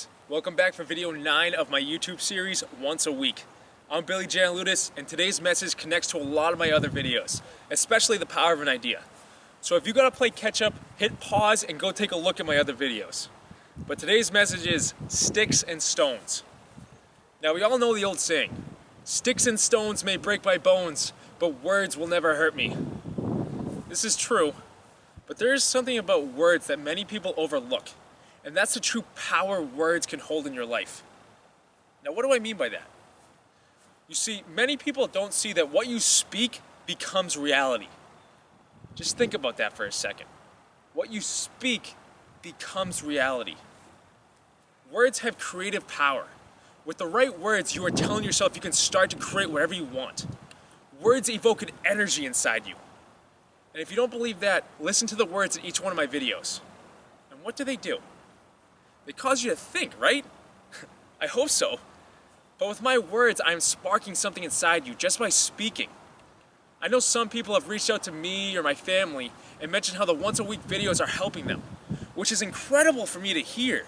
guys, welcome back for video 9 of my YouTube series, Once a Week. I'm Billy Janaludis, and today's message connects to a lot of my other videos, especially the power of an idea. So if you gotta play catch up, hit pause and go take a look at my other videos. But today's message is sticks and stones. Now we all know the old saying, sticks and stones may break my bones, but words will never hurt me. This is true, but there is something about words that many people overlook. And that's the true power words can hold in your life. Now, what do I mean by that? You see, many people don't see that what you speak becomes reality. Just think about that for a second. What you speak becomes reality. Words have creative power. With the right words, you are telling yourself you can start to create whatever you want. Words evoke an energy inside you. And if you don't believe that, listen to the words in each one of my videos. And what do? They cause you to think, right? I hope so. But with my words, I'm sparking something inside you just by speaking. I know some people have reached out to me or my family and mentioned how the once a week videos are helping them, which is incredible for me to hear.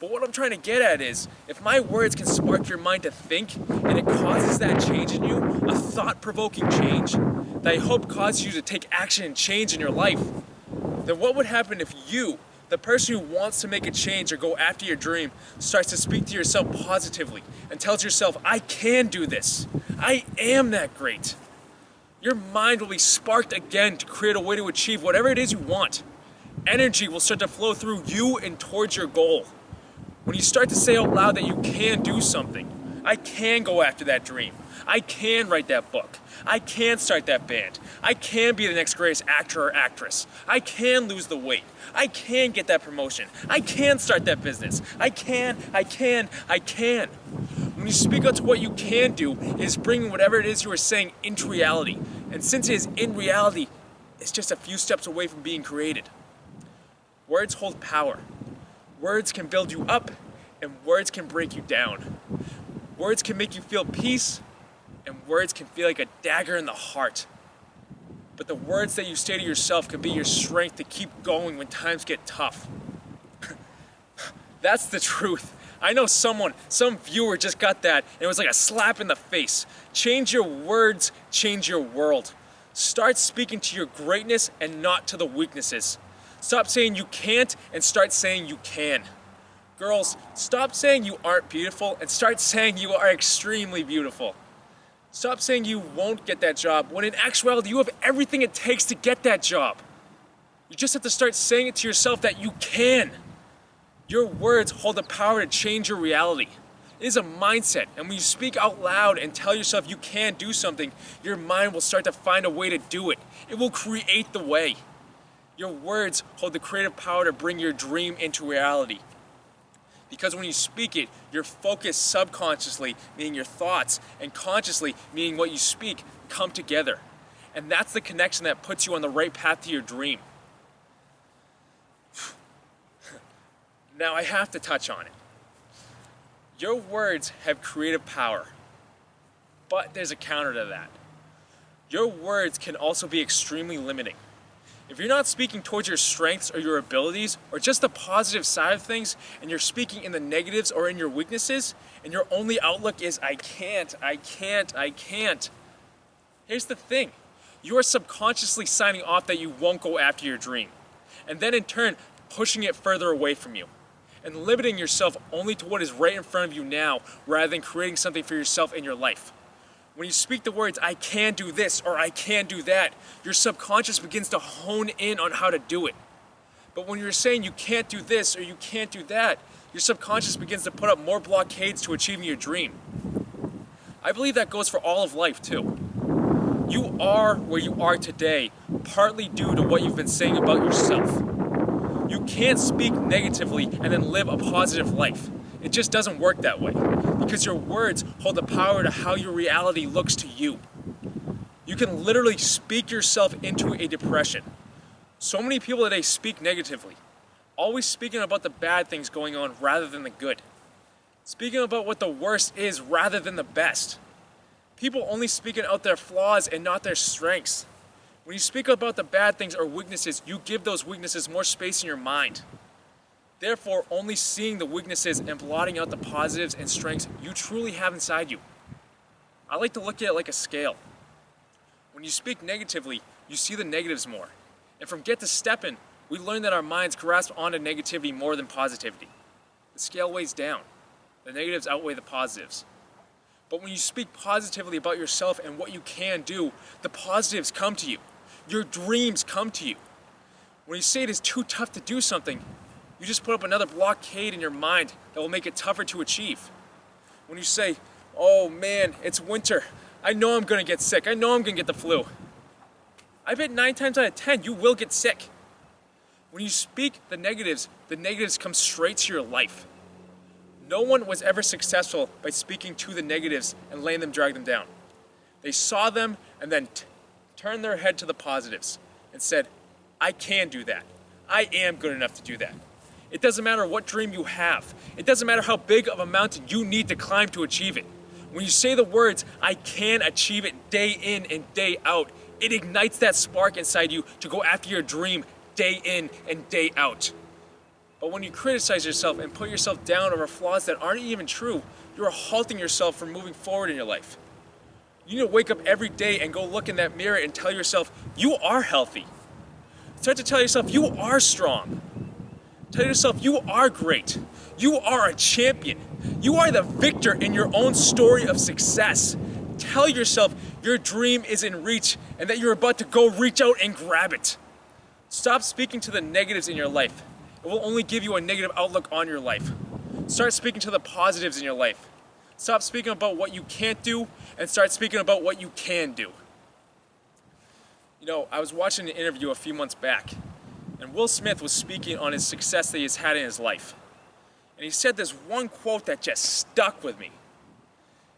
But what I'm trying to get at is, if my words can spark your mind to think and it causes that change in you, a thought-provoking change that I hope causes you to take action and change in your life, then what would happen if you, the person who wants to make a change or go after your dream, starts to speak to yourself positively and tells yourself, I can do this. I am that great. Your mind will be sparked again to create a way to achieve whatever it is you want. Energy will start to flow through you and towards your goal. When you start to say out loud that you can do something, I can go after that dream. I can write that book. I can start that band. I can be the next greatest actor or actress. I can lose the weight. I can get that promotion. I can start that business. I can. When you speak out to what you can do, it is bringing whatever it is you are saying into reality. And since it is in reality, it's just a few steps away from being created. Words hold power. Words can build you up, and words can break you down. Words can make you feel peace, and words can feel like a dagger in the heart. But the words that you say to yourself can be your strength to keep going when times get tough. That's the truth. I know some viewer just got that, and it was like a slap in the face. Change your words, change your world. Start speaking to your greatness and not to the weaknesses. Stop saying you can't and start saying you can. Girls, stop saying you aren't beautiful and start saying you are extremely beautiful. Stop saying you won't get that job when in actuality you have everything it takes to get that job. You just have to start saying it to yourself that you can. Your words hold the power to change your reality. It is a mindset, and when you speak out loud and tell yourself you can do something, your mind will start to find a way to do it. It will create the way. Your words hold the creative power to bring your dream into reality. Because when you speak it, your focus subconsciously, meaning your thoughts, and consciously, meaning what you speak, come together. And that's the connection that puts you on the right path to your dream. Now I have to touch on it. Your words have creative power, but there's a counter to that. Your words can also be extremely limiting. If you're not speaking towards your strengths or your abilities or just the positive side of things, and you're speaking in the negatives or in your weaknesses, and your only outlook is I can't, here's the thing. You are subconsciously signing off that you won't go after your dream, and then in turn pushing it further away from you, and limiting yourself only to what is right in front of you now rather than creating something for yourself in your life. When you speak the words, I can do this or I can do that, your subconscious begins to hone in on how to do it. But when you're saying you can't do this or you can't do that, your subconscious begins to put up more blockades to achieving your dream. I believe that goes for all of life too. You are where you are today, partly due to what you've been saying about yourself. You can't speak negatively and then live a positive life. It just doesn't work that way, because your words hold the power to how your reality looks to you. You can literally speak yourself into a depression. So many people today speak negatively, always speaking about the bad things going on rather than the good. Speaking about what the worst is rather than the best. People only speaking out their flaws and not their strengths. When you speak about the bad things or weaknesses, you give those weaknesses more space in your mind. therefore only seeing the weaknesses and blotting out the positives and strengths you truly have inside you. I like to look at it like a scale. When you speak negatively, you see the negatives more. And from get to steppin', we learn that our minds grasp onto negativity more than positivity. The scale weighs down. The negatives outweigh the positives. But when you speak positively about yourself and what you can do, the positives come to you. Your dreams come to you. When you say it is too tough to do something, you just put up another blockade in your mind that will make it tougher to achieve. When you say, oh man, it's winter. I know I'm gonna get sick. I know I'm gonna get the flu. I bet 9 times out of 10 you will get sick. When you speak the negatives come straight to your life. No one was ever successful by speaking to the negatives and letting them drag them down. They saw them and then turned their head to the positives and said, I can do that. I am good enough to do that. It doesn't matter what dream you have. It doesn't matter how big of a mountain you need to climb to achieve it. When you say the words, I can achieve it day in and day out, it ignites that spark inside you to go after your dream day in and day out. But when you criticize yourself and put yourself down over flaws that aren't even true, you're halting yourself from moving forward in your life. You need to wake up every day and go look in that mirror and tell yourself, you are healthy. Start to tell yourself, you are strong. Tell yourself, you are great. You are a champion. You are the victor in your own story of success. Tell yourself your dream is in reach and that you're about to go reach out and grab it. Stop speaking to the negatives in your life. It will only give you a negative outlook on your life. Start speaking to the positives in your life. Stop speaking about what you can't do and start speaking about what you can do. You know, I was watching an interview a few months back, and Will Smith was speaking on his success that he's had in his life. And he said this one quote that just stuck with me.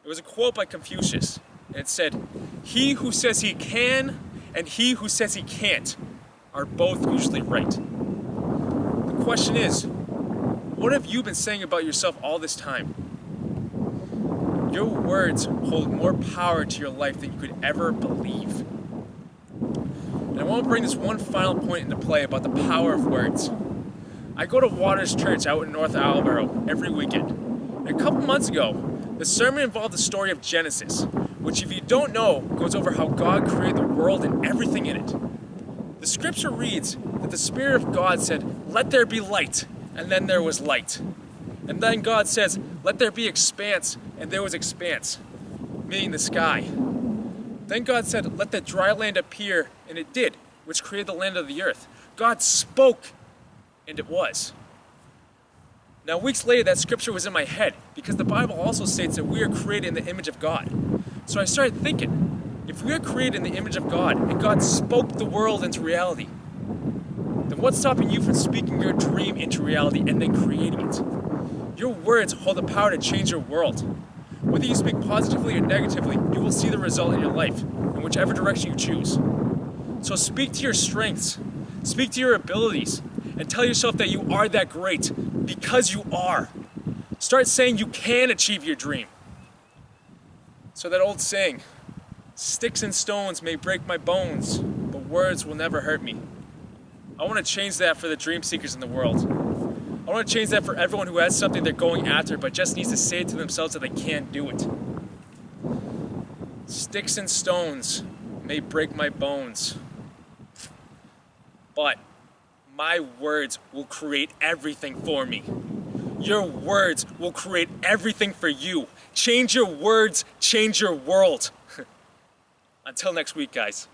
It was a quote by Confucius, and it said, he who says he can and he who says he can't are both usually right. The question is, what have you been saying about yourself all this time? Your words hold more power to your life than you could ever believe. And I want to bring this one final point into play about the power of words. I go to Waters Church out in North Attleboro every weekend. And a couple months ago, the sermon involved the story of Genesis, which if you don't know, goes over how God created the world and everything in it. The scripture reads that the Spirit of God said, let there be light, and then there was light. And then God says, let there be expanse, and there was expanse, meaning the sky. Then God said, let the dry land appear, and it did, which created the land of the earth. God spoke, and it was. Now, weeks later, that scripture was in my head, because the Bible also states that we are created in the image of God. So I started thinking, if we are created in the image of God, and God spoke the world into reality, then what's stopping you from speaking your dream into reality and then creating it? Your words hold the power to change your world. Whether you speak positively or negatively, you will see the result in your life, in whichever direction you choose. So speak to your strengths, speak to your abilities, and tell yourself that you are that great, because you are. Start saying you can achieve your dream. So that old saying, sticks and stones may break my bones, but words will never hurt me. I want to change that for the dream seekers in the world. I want to change that for everyone who has something they're going after but just needs to say it to themselves that they can't do it. Sticks and stones may break my bones, but my words will create everything for me. Your words will create everything for you. Change your words, change your world. Until next week, guys.